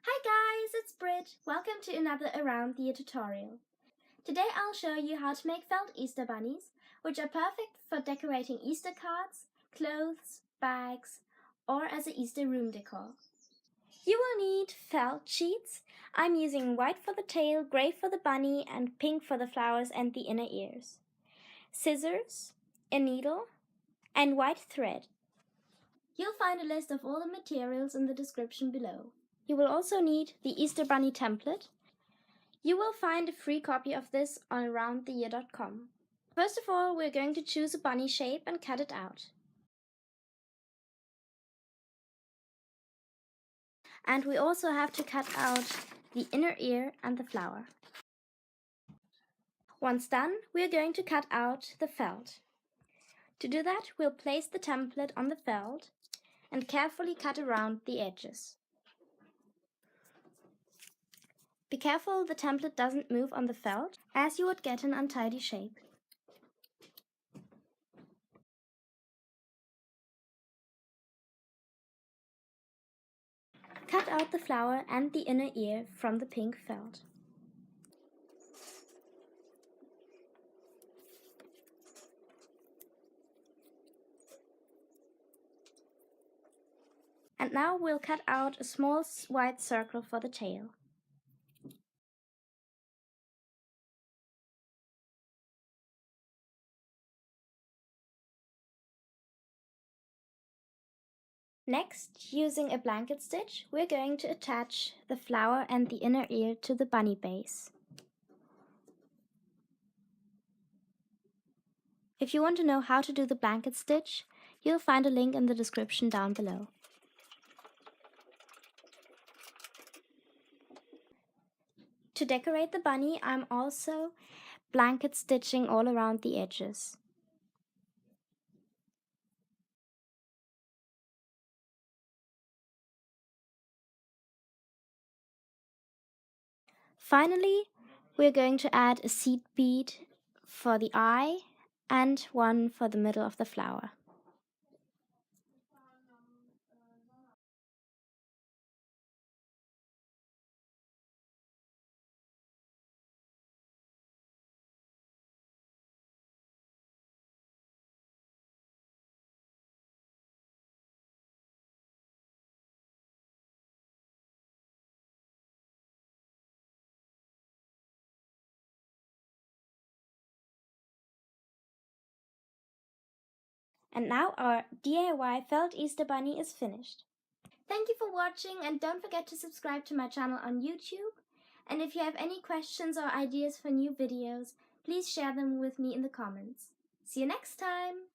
Hi guys, it's Brit. Welcome to another Around the Year tutorial. Today I'll show you how to make felt Easter bunnies, which are perfect for decorating Easter cards, clothes, bags, or as an Easter room decor. You will need felt sheets. I'm using white for the tail, grey for the bunny, and pink for the flowers and the inner ears. Scissors, a needle, and white thread. You'll find a list of all the materials in the description below. You will also need the Easter Bunny template. You will find a free copy of this on aroundtheyear.com. First of all, we're going to choose a bunny shape and cut it out. And we also have to cut out the inner ear and the flower. Once done, we're going to cut out the felt. To do that, we'll place the template on the felt and carefully cut around the edges. Be careful the template doesn't move on the felt, as you would get an untidy shape. Cut out the flower and the inner ear from the pink felt. And now we'll cut out a small white circle for the tail. Next, using a blanket stitch, we're going to attach the flower and the inner ear to the bunny base. If you want to know how to do the blanket stitch, you'll find a link in the description down below. To decorate the bunny, I'm also blanket stitching all around the edges. Finally, we're going to add a seed bead for the eye and one for the middle of the flower. And now our DIY felt Easter bunny is finished. Thank you for watching, and don't forget to subscribe to my channel on YouTube. And if you have any questions or ideas for new videos, please share them with me in the comments. See you next time!